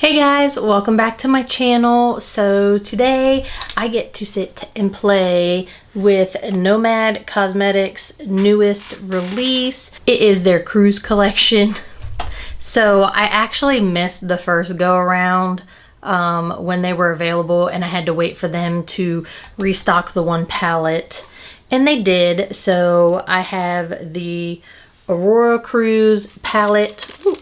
Hey guys, welcome back to my channel. So today I get to sit and play with Nomad Cosmetics' newest release. It is their cruise collection. So I actually missed the first go around when they were available, and I had to wait for them to restock the one palette, and they did. So I have the Aurora Cruise palette. Ooh.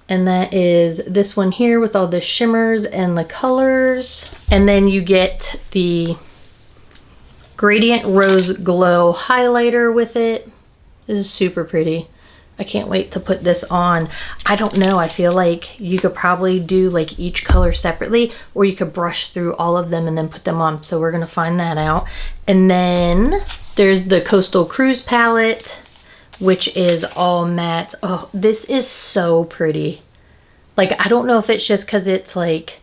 And that is this one here with all the shimmers and the colors. And then you get the Gradient Rose Glow highlighter with it. This is super pretty. I can't wait to put this on. I don't know, I feel like you could probably do like each color separately, or you could brush through all of them and then put them on. So we're gonna find that out. And then there's the Coastal Cruise palette, which is all matte. Oh, this is so pretty. Like, I don't know if it's just because it's like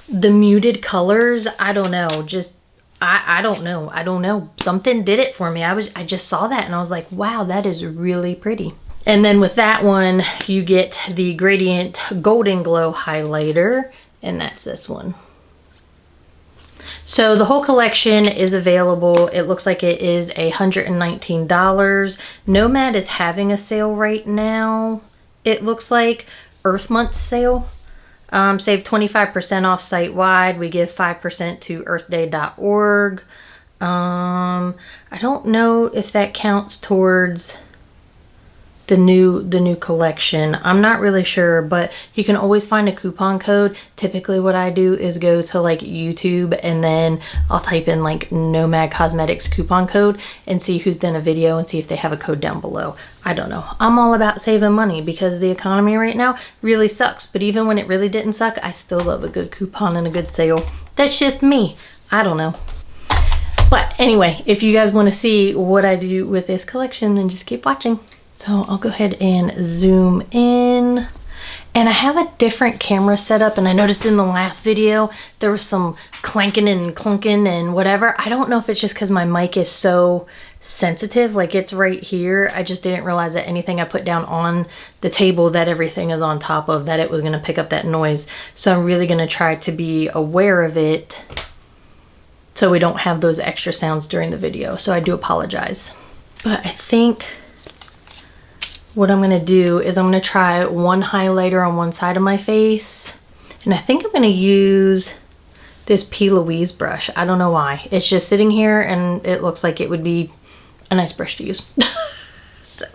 the muted colors. I don't know. Just, I don't know. I don't know. Something did it for me. I just saw that and I was like, wow, that is really pretty. And then with that one, you get the Gradient Golden Glow highlighter, and that's this one. So the whole collection is available. It looks like it is $119. Nomad is having a sale right now. It looks like Earth Month sale. Save 25% off site-wide. We give 5% to earthday.org. I don't know if that counts towards the new collection. I'm not really sure, but you can always find a coupon code. Typically what I do is go to like YouTube, and then I'll type in like Nomad Cosmetics coupon code and see who's done a video and see if they have a code down below. I don't know. I'm all about saving money because the economy right now really sucks. But even when it really didn't suck, I still love a good coupon and a good sale. That's just me. I don't know. But anyway, if you guys want to see what I do with this collection, then just keep watching. So I'll go ahead and zoom in. And I have a different camera setup, and I noticed in the last video there was some clanking and clunking and whatever. I don't know if it's just because my mic is so sensitive, like it's right here. I just didn't realize that anything I put down on the table that everything is on top of, that it was going to pick up that noise. So I'm really going to try to be aware of it so we don't have those extra sounds during the video. So I do apologize. But I think what I'm gonna do is I'm gonna try one highlighter on one side of my face, and I think I'm gonna use this P. Louise brush. I don't know why. It's just sitting here and it looks like it would be a nice brush to use. So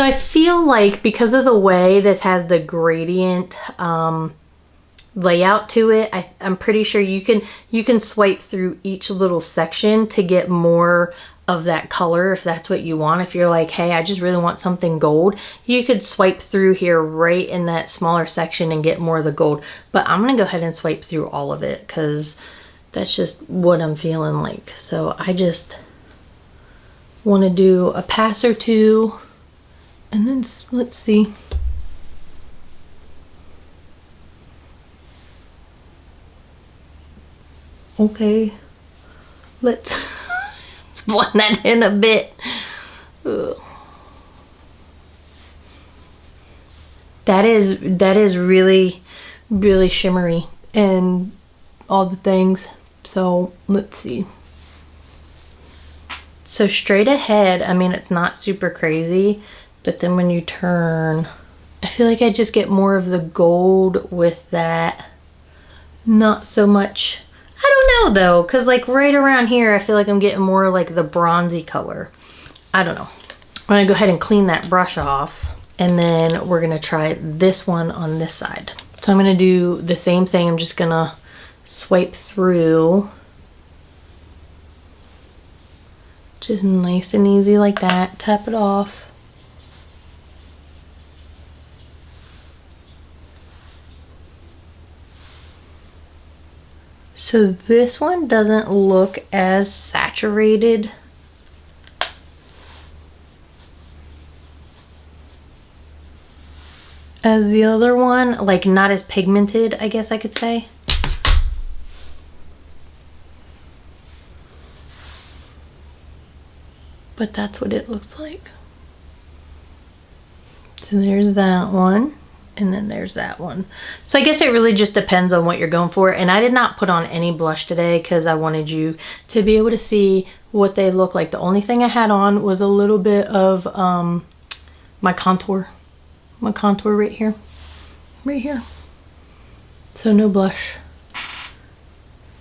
I feel like because of the way this has the gradient layout to it, I'm pretty sure you can swipe through each little section to get more of that color if that's what you want. If you're like, hey, I just really want something gold, you could swipe through here right in that smaller section and get more of the gold. But I'm gonna go ahead and swipe through all of it because that's just what I'm feeling like. So I just want to do a pass or two, and then let's see. Okay, let's blend that in a bit. Ugh. That is really shimmery and all the things. So let's see. So straight ahead, I mean, it's not super crazy, but then when you turn, I feel like I just get more of the gold with that. Not so much. I don't know though, because like right around here I feel like I'm getting more like the bronzy color. I don't know. I'm gonna go ahead and clean that brush off, and then we're gonna try this one on this side. So I'm gonna do the same thing. I'm just gonna swipe through, just nice and easy like that. Tap it off. So this one doesn't look as saturated as the other one, like not as pigmented, I guess I could say. But that's what it looks like. So there's that one. And then there's that one. So I guess it really just depends on what you're going for. And I did not put on any blush today because I wanted you to be able to see what they look like. The only thing I had on was a little bit of my contour. My contour right here. Right here. So no blush.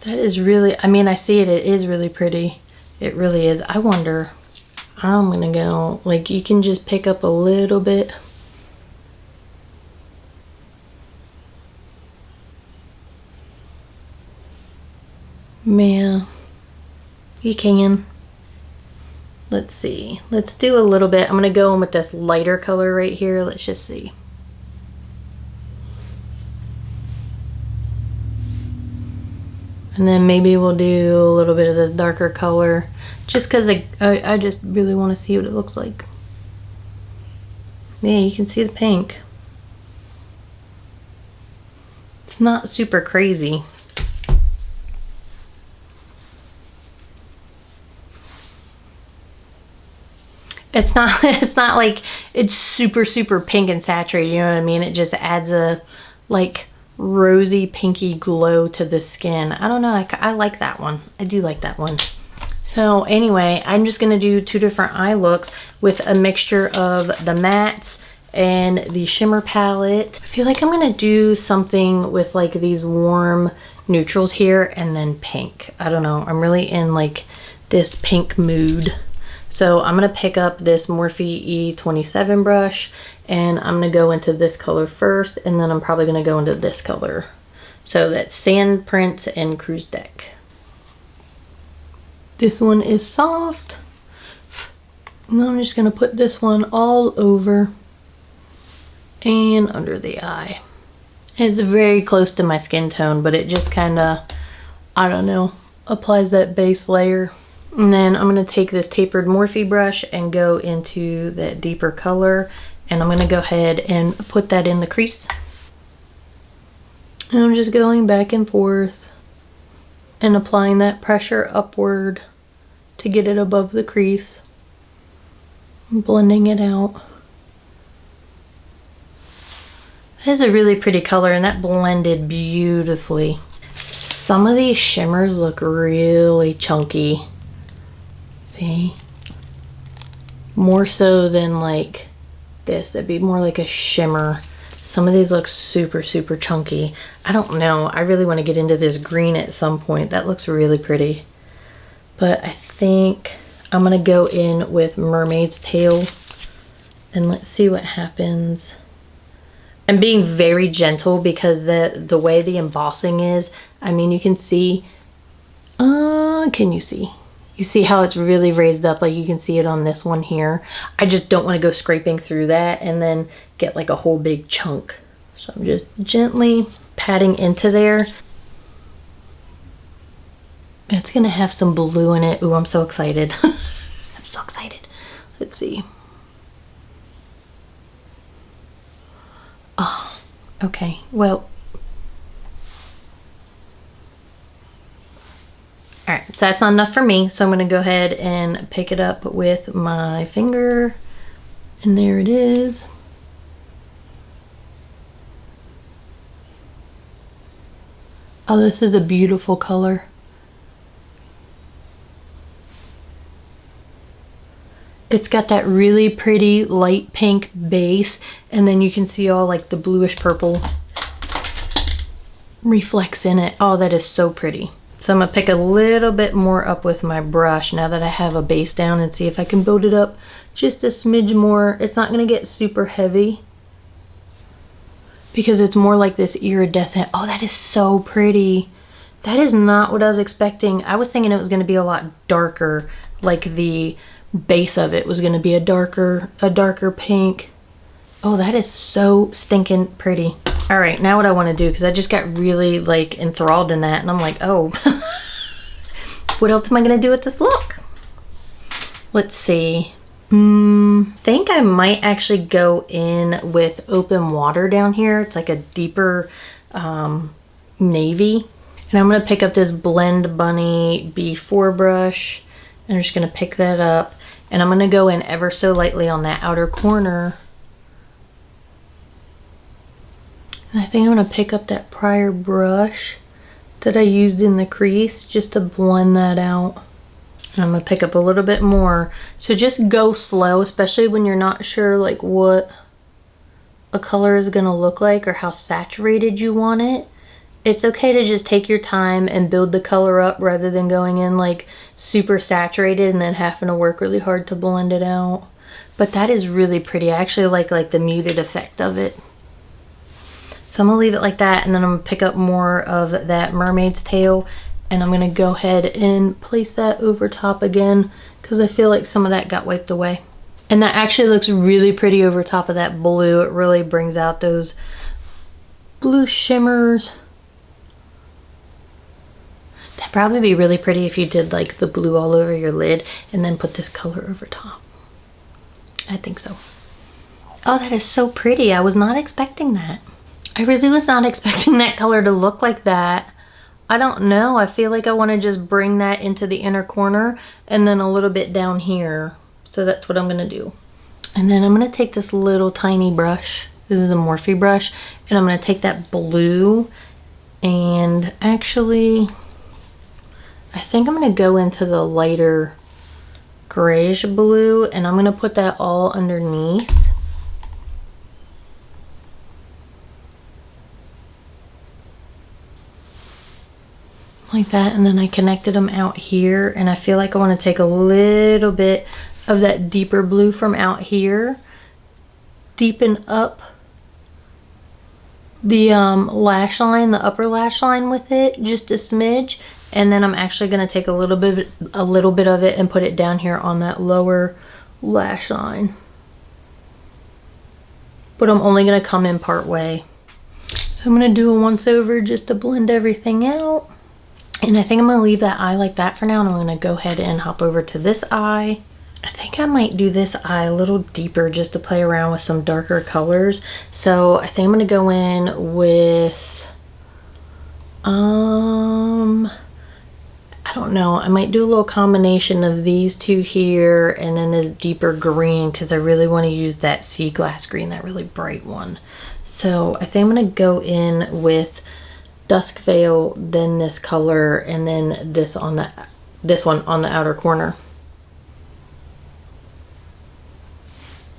That is really, I mean, I see it. It is really pretty. It really is. I wonder, I'm going to go, like, you can just pick up a little bit. Yeah, you can. Let's see. Let's do a little bit. I'm going to go in with this lighter color right here. Let's just see. And then maybe we'll do a little bit of this darker color just because I just really want to see what it looks like. Yeah, you can see the pink. It's not super crazy. It's not like it's super pink and saturated, you know what I mean? It just adds a like rosy pinky glow to the skin. I don't know, I like that one. I do like that one. So anyway, I'm just gonna do two different eye looks with a mixture of the mattes and the shimmer palette. I feel like I'm gonna do something with like these warm neutrals here and then pink. I don't know, I'm really in like this pink mood. So I'm going to pick up this Morphe E27 brush and I'm going to go into this color first and then I'm probably going to go into this color. So that's Sand Prince and Cruise Deck. This one is soft. And I'm just going to put this one all over and under the eye. It's very close to my skin tone, but it just kind of, I don't know, applies that base layer. And then I'm going to take this tapered Morphe brush and go into that deeper color. And I'm going to go ahead and put that in the crease. And I'm just going back and forth and applying that pressure upward to get it above the crease. And blending it out. That is a really pretty color and that blended beautifully. Some of these shimmers look really chunky. See, more so than like this. It'd be more like a shimmer. Some of these look super chunky. I don't know, I really want to get into this green at some point. That looks really pretty, but I think I'm gonna go in with Mermaid's Tail and let's see what happens. I'm being very gentle because the way the embossing is, I mean, you can see, can you see? You see how it's really raised up, like you can see it on this one here. I just don't want to go scraping through that and then get like a whole big chunk. So I'm just gently patting into there. It's gonna have some blue in it. Ooh, I'm so excited. I'm so excited. Let's see. Oh, okay, well. All right, so that's not enough for me, so I'm gonna go ahead and pick it up with my finger, and there it is. Oh, this is a beautiful color. It's got that really pretty light pink base, and then you can see all like the bluish purple reflects in it. Oh, that is so pretty. So I'm gonna pick a little bit more up with my brush now that I have a base down and see if I can build it up just a smidge more. It's not gonna get super heavy because it's more like this iridescent. Oh, that is so pretty. That is not what I was expecting. I was thinking it was gonna be a lot darker, like the base of it was gonna be a darker pink. Oh, that is so stinking pretty. All right, now what I want to do, because I just got really like enthralled in that, and I'm like, oh, what else am I gonna do with this look? Let's see. Think I might actually go in with Open Water down here. It's like a deeper navy, and I'm gonna pick up this Blend Bunny B4 brush, and I'm just gonna pick that up, and I'm gonna go in ever so lightly on that outer corner And I think I'm gonna pick up that prior brush that I used in the crease just to blend that out. And I'm gonna pick up a little bit more. So just go slow, especially when you're not sure like what a color is gonna look like or how saturated you want it. It's okay to just take your time and build the color up rather than going in like super saturated and then having to work really hard to blend it out. But that is really pretty. I actually like the muted effect of it. So I'm gonna leave it like that, and then I'm gonna pick up more of that mermaid's tail, and I'm gonna go ahead and place that over top again because I feel like some of that got wiped away. And that actually looks really pretty over top of that blue. It really brings out those blue shimmers. That'd probably be really pretty if you did like the blue all over your lid and then put this color over top. I think so. Oh, that is so pretty. I was not expecting that. I really was not expecting that color to look like that. I don't know. I feel like I want to just bring that into the inner corner and then a little bit down here. So that's what I'm going to do. And then I'm going to take this little tiny brush. This is a Morphe brush. And I'm going to take that blue and actually, I think I'm going to go into the lighter grayish blue and I'm going to put that all underneath. Like that, and then I connected them out here, and I feel like I want to take a little bit of that deeper blue from out here, deepen up the lash line, the upper lash line with it, just a smidge, and then I'm actually going to take a little bit of it and put it down here on that lower lash line. But I'm only going to come in part way. So I'm going to do a once over just to blend everything out. And I think I'm going to leave that eye like that for now, and I'm going to go ahead and hop over to this eye. I think I might do this eye a little deeper just to play around with some darker colors. So I think I'm going to go in with, I don't know, I might do a little combination of these two here and then this deeper green because I really want to use that sea glass green, that really bright one. So I think I'm going to go in with Dusk Veil, then this color, and then this one on the outer corner.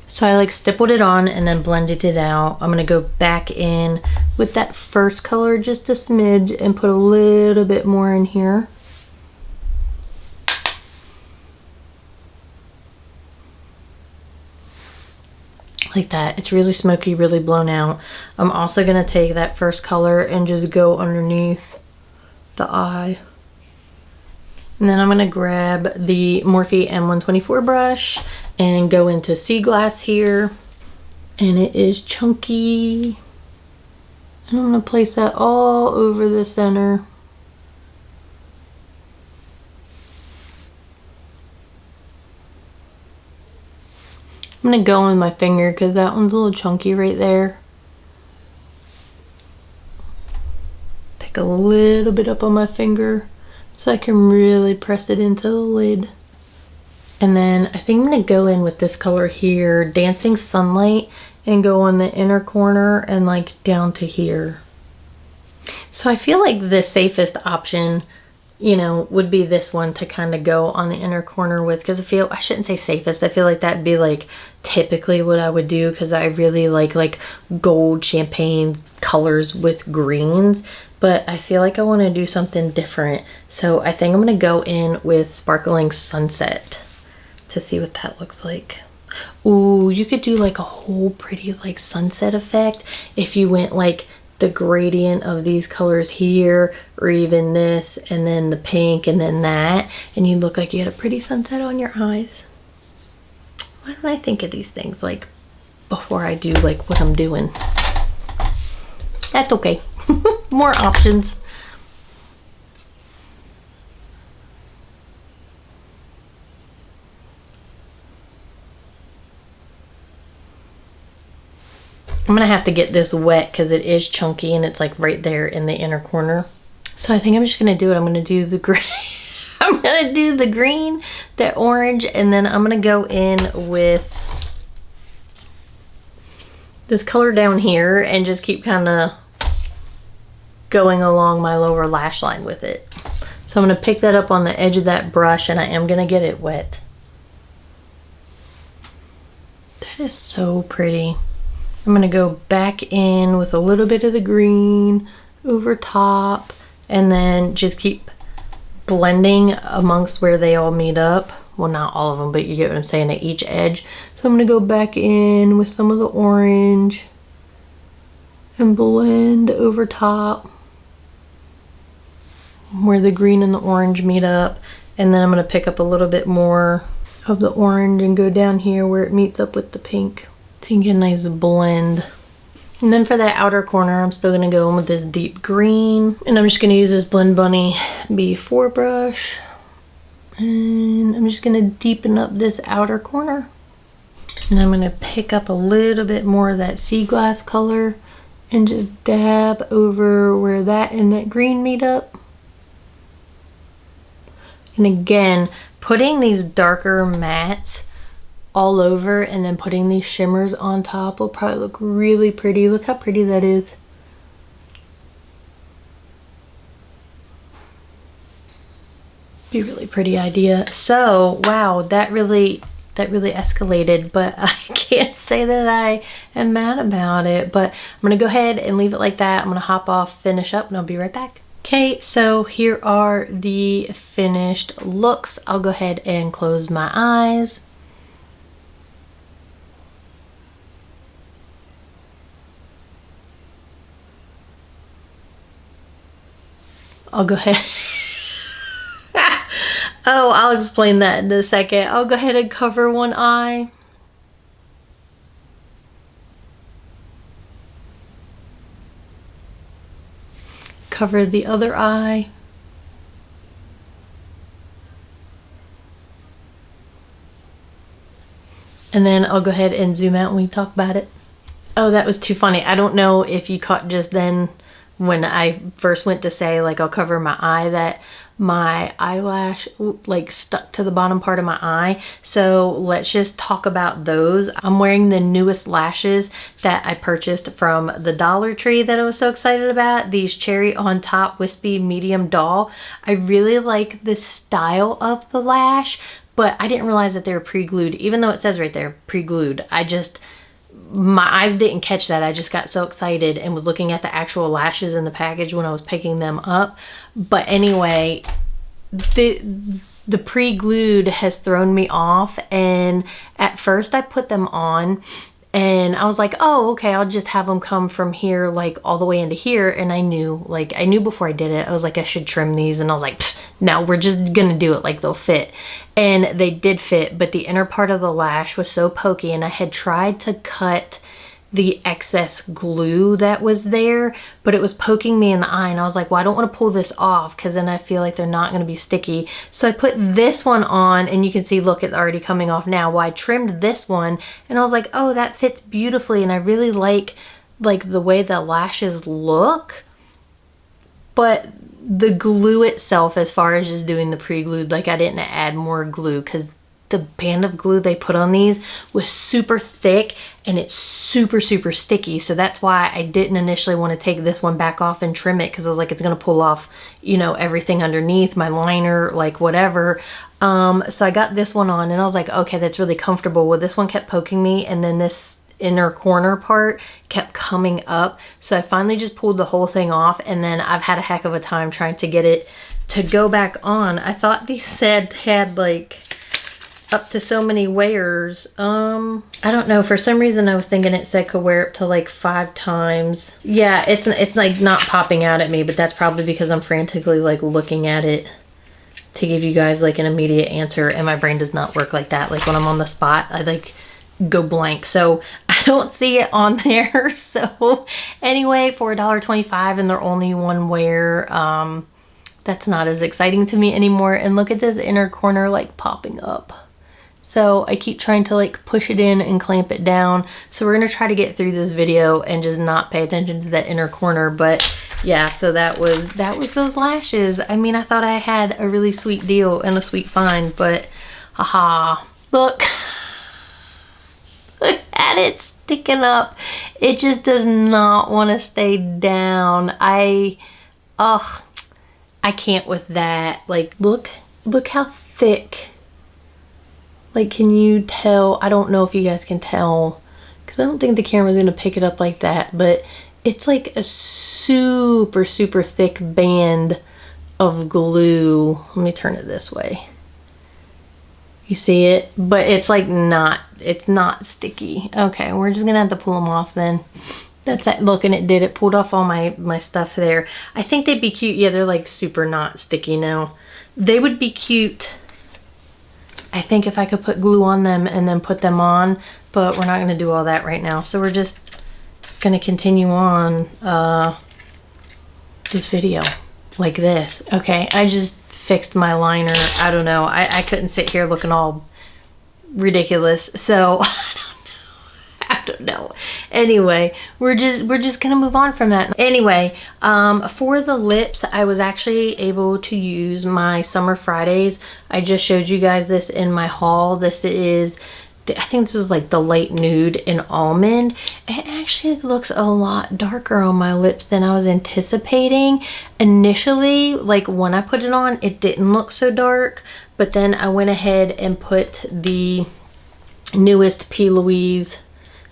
So I like stippled it on and then blended it out. I'm gonna go back in with that first color just a smidge and put a little bit more in here. Like that. It's really smoky, really blown out. I'm also going to take that first color and just go underneath the eye. And then I'm going to grab the Morphe M124 brush and go into Sea Glass here. And it is chunky. And I'm going to place that all over the center. I'm going to go in my finger because that one's a little chunky right there. Pick a little bit up on my finger so I can really press it into the lid. And then I think I'm going to go in with this color here, Dancing Sunlight, and go on the inner corner and like down to here. So I feel like the safest option, you know, would be this one to kind of go on the inner corner with, because I shouldn't say safest, I feel like that'd be like typically what I would do because I really like gold champagne colors with greens, but I feel like I want to do something different. So I think I'm going to go in with Sparkling Sunset to see what that looks like. Ooh, you could do like a whole pretty like sunset effect if you went like the gradient of these colors here, or even this, and then the pink, and then that, and you look like you had a pretty sunset on your eyes. Why don't I think of these things like before I do like what I'm doing? That's okay. More options. I'm gonna have to get this wet because it is chunky and it's like right there in the inner corner. So I think I'm just gonna do it. I'm gonna do the green. I'm gonna do the green, the orange, and then I'm gonna go in with this color down here and just keep kind of going along my lower lash line with it. So I'm going to pick that up on the edge of that brush, and I am going to get it wet. That is so pretty. I'm going to go back in with a little bit of the green over top, and then just keep blending amongst where they all meet up. Well, not all of them, but you get what I'm saying, at each edge. So I'm going to go back in with some of the orange and blend over top where the green and the orange meet up. And then I'm going to pick up a little bit more of the orange and go down here where it meets up with the pink, so you can get a nice blend. And then for that outer corner, I'm still going to go in with this deep green, and I'm just going to use this Blend Bunny B4 brush, and I'm just going to deepen up this outer corner. And I'm going to pick up a little bit more of that sea glass color and just dab over where that and that green meet up. And again, putting these darker mattes all over and then putting these shimmers on top will probably look really pretty. Look how pretty that is. Be a really pretty idea. So, wow, that really escalated, but I can't say that I am mad about it. But I'm gonna go ahead and leave it like that. I'm gonna hop off, finish up, and I'll be right back. Okay, so here are the finished looks. I'll go ahead and close my eyes. I'll go ahead. Oh, I'll explain that in a second. I'll go ahead and cover one eye. Cover the other eye. And then I'll go ahead and zoom out when we talk about it. Oh, that was too funny. I don't know if you caught just then when I first went to say, like, I'll cover my eye, that my eyelash like stuck to the bottom part of my eye. So let's just talk about those. I'm wearing the newest lashes that I purchased from the Dollar Tree that I was so excited about. These cherry on top wispy medium doll. I really like the style of the lash, but I didn't realize that they were pre-glued, even though it says right there pre-glued. My eyes didn't catch that. I just got so excited and was looking at the actual lashes in the package when I was picking them up. But anyway, the pre-glued has thrown me off, and at first I put them on and I was like, oh, okay, I'll just have them come from here like all the way into here. And I knew before I did it, I was like, I should trim these. And I was like, no, we're just gonna do it like they'll fit. And they did fit, but the inner part of the lash was so pokey, and I had tried to cut the excess glue that was there, but it was poking me in the eye, and I was like, well, I don't want to pull this off because then I feel like they're not going to be sticky. So I put this one on, and you can see, look, it's already coming off now. Well, I trimmed this one, and I was like, oh, that fits beautifully, and I really like the way the lashes look. But the glue itself, as far as just doing the pre-glued, like, I didn't add more glue because the band of glue they put on these was super thick and it's super sticky. So that's why I didn't initially want to take this one back off and trim it, because I was like, it's gonna pull off, you know, everything underneath my liner, like whatever. So I got this one on, and I was like, okay, that's really comfortable. Well, this one kept poking me, and then this inner corner part kept coming up. So I finally just pulled the whole thing off, and then I've had a heck of a time trying to get it to go back on. I thought these said had like up to so many wears. I don't know, for some reason I was thinking it said could wear up to like 5 times. Yeah, it's like not popping out at me, but that's probably because I'm frantically like looking at it to give you guys like an immediate answer, and my brain does not work like that. Like when I'm on the spot, I like go blank, so I don't see it on there. So anyway, for $1.25 and they're only one wear, that's not as exciting to me anymore. And look at this inner corner like popping up. So I keep trying to like push it in and clamp it down. So we're gonna try to get through this video and just not pay attention to that inner corner. But yeah, so that was those lashes. I mean, I thought I had a really sweet deal and a sweet find, but haha, look. Look at it sticking up. It just does not want to stay down. I Oh, I can't with that. Like, look how thick. Like, can you tell? I don't know if you guys can tell, because I don't think the camera's gonna pick it up like that, but it's like a super, super thick band of glue. Let me turn it this way. You see it? But it's like it's not sticky. Okay, we're just gonna have to pull them off then. That's it. Look, and it pulled off all my stuff there. I think they'd be cute. Yeah, they're like super not sticky now. They would be cute, I think, if I could put glue on them and then put them on, but we're not gonna do all that right now. So we're just gonna continue on this video like this. Okay, I just fixed my liner. I don't know. I couldn't sit here looking all ridiculous. So I don't know. Anyway, we're just gonna move on from that. Anyway, for the lips, I was actually able to use my Summer Fridays. I just showed you guys this in my haul. This is, I think this was like the light nude in almond. It actually looks a lot darker on my lips than I was anticipating. Initially, like when I put it on, it didn't look so dark, but then I went ahead and put the newest P. Louise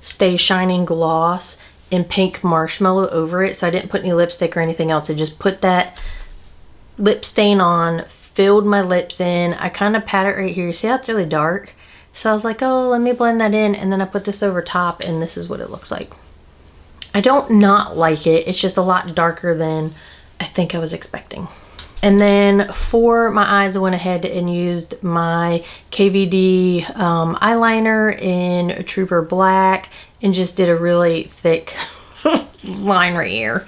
Stay Shining Gloss in Pink Marshmallow over it. So I didn't put any lipstick or anything else. I just put that lip stain on, filled my lips in. I kind of pat it right here. You see how it's really dark? So I was like, oh, let me blend that in. And then I put this over top and this is what it looks like. I don't not like it. It's just a lot darker than I think I was expecting. And then for my eyes, I went ahead and used my KVD eyeliner in Trooper Black and just did a really thick line right here.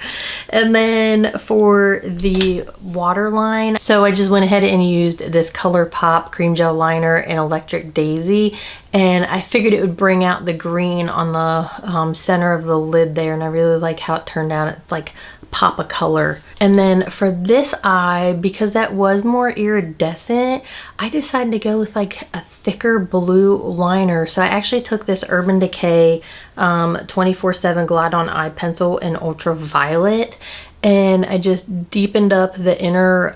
And then for the waterline, so I just went ahead and used this ColourPop cream gel liner in Electric Daisy, and I figured it would bring out the green on the center of the lid there, and I really like how it turned out. It's like pop of color. And then for this eye, because that was more iridescent, I decided to go with like a thicker blue liner. So I actually took this Urban Decay 24/7 Glide On Eye Pencil in Ultraviolet, and I just deepened up the inner,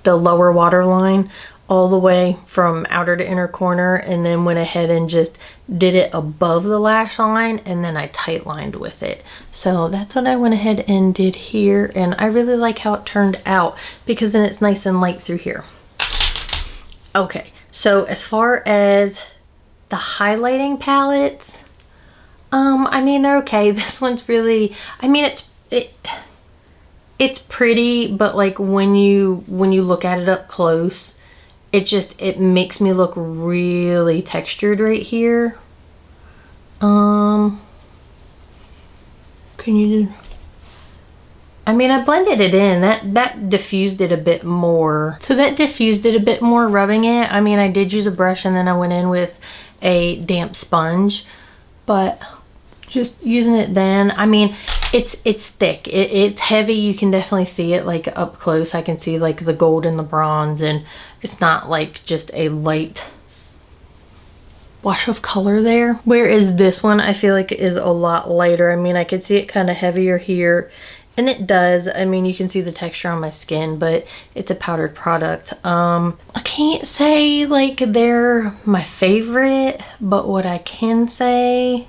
the lower waterline all the way from outer to inner corner, and then went ahead and just did it above the lash line, and then I tight lined with it. So that's what I went ahead and did here, and I really like how it turned out because then it's nice and light through here. Okay, so as far as the highlighting palettes, I mean, they're okay. This one's really, I mean, it's pretty, but like when you look at it up close, it makes me look really textured right here. Can you do, I mean, I blended it in. That diffused it a bit more. So that diffused it a bit more rubbing it. I mean, I did use a brush and then I went in with a damp sponge, but just using it then, I mean, it's thick. It's heavy. You can definitely see it like up close. I can see like the gold and the bronze, and it's not like just a light wash of color there. Whereas this one, I feel like is a lot lighter. I mean, I could see it kind of heavier here, and it does. I mean, you can see the texture on my skin, but it's a powdered product. I can't say like they're my favorite, but what I can say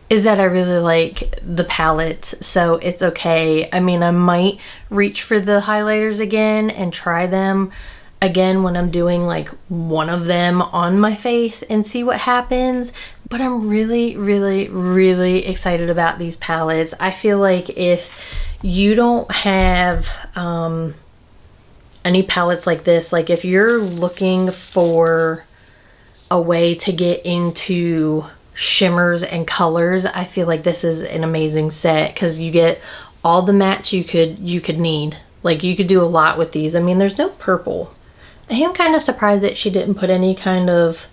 is that I really like the palette, so it's okay. I mean, I might reach for the highlighters again and try them again when I'm doing like one of them on my face and see what happens. But I'm really, really, really excited about these palettes. I feel like if you don't have any palettes like this, like if you're looking for a way to get into shimmers and colors, I feel like this is an amazing set because you get all the mattes you could need. Like you could do a lot with these. I mean, there's no purple. I am kind of surprised that she didn't put any kind of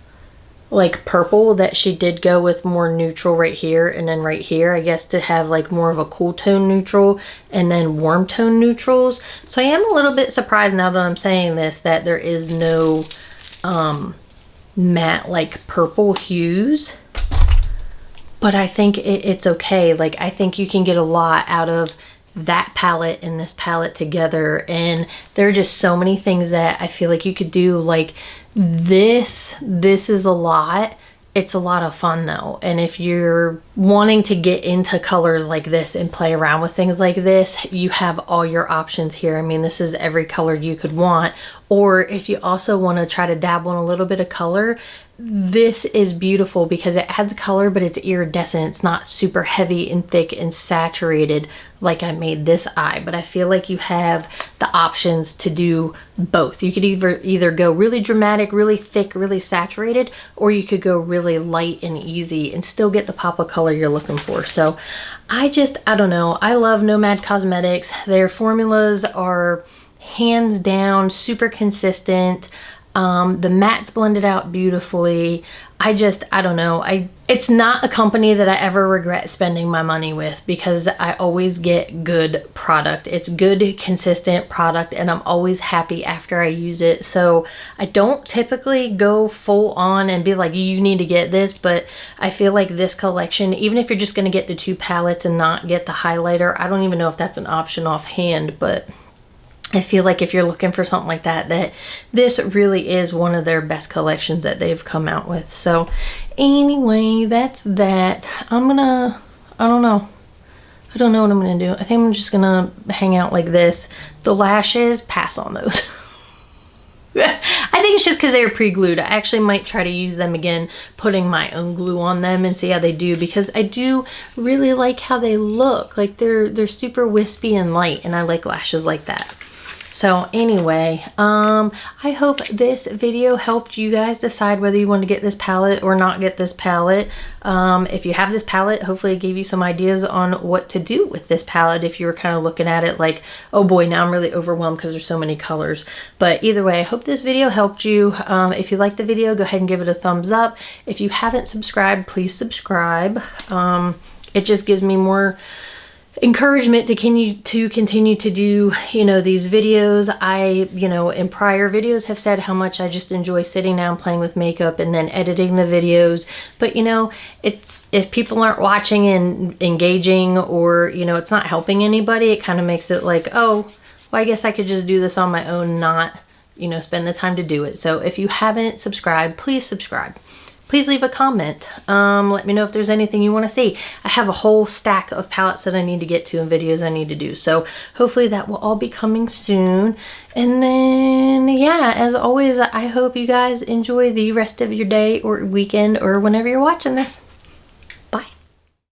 like purple, that she did go with more neutral right here and then right here, I guess, to have like more of a cool tone neutral and then warm tone neutrals. So I am a little bit surprised now that I'm saying this that there is no matte like purple hues. But I think it's okay. Like, I think you can get a lot out of that palette and this palette together, and there are just so many things that I feel like you could do. Like this is a lot. It's a lot of fun though, and if you're wanting to get into colors like this and play around with things like this, you have all your options here. I mean, this is every color you could want. Or if you also want to try to dabble in a little bit of color, this is beautiful because it adds color, but it's iridescent. It's not super heavy and thick and saturated like I made this eye. But I feel like you have the options to do both. You could either go really dramatic, really thick, really saturated, or you could go really light and easy and still get the pop of color you're looking for. So I don't know. I love Nomad Cosmetics. Their formulas are hands down super consistent. The mattes blended out beautifully. I don't know. It's not a company that I ever regret spending my money with because I always get good product. It's good, consistent product, and I'm always happy after I use it. So I don't typically go full on and be like, you need to get this, but I feel like this collection, even if you're just going to get the 2 palettes and not get the highlighter, I don't even know if that's an option offhand, but I feel like if you're looking for something like that, that this really is one of their best collections that they've come out with. So anyway, that's that. I don't know what I'm gonna do. I think I'm just gonna hang out like this. The lashes, pass on those. I think it's just because they were pre-glued. I actually might try to use them again, putting my own glue on them and see how they do, because I do really like how they look. Like they're super wispy and light, and I like lashes like that. So anyway, I hope this video helped you guys decide whether you want to get this palette or not get this palette. If you have this palette, hopefully it gave you some ideas on what to do with this palette if you were kind of looking at it like, oh boy, now I'm really overwhelmed because there's so many colors. But either way, I hope this video helped you. If you liked the video, go ahead and give it a thumbs up. If you haven't subscribed, please subscribe. It just gives me more encouragement to continue to do, you know, these videos. I, you know, in prior videos have said how much I just enjoy sitting down playing with makeup and then editing the videos. But, you know, it's, if people aren't watching and engaging, or, you know, it's not helping anybody, it kind of makes it like, oh, well, I guess I could just do this on my own, not, you know, spend the time to do it. So if you haven't subscribed, please subscribe. Please leave a comment. Let me know if there's anything you want to see. I have a whole stack of palettes that I need to get to and videos I need to do. So hopefully that will all be coming soon. And then, yeah, as always, I hope you guys enjoy the rest of your day or weekend or whenever you're watching this.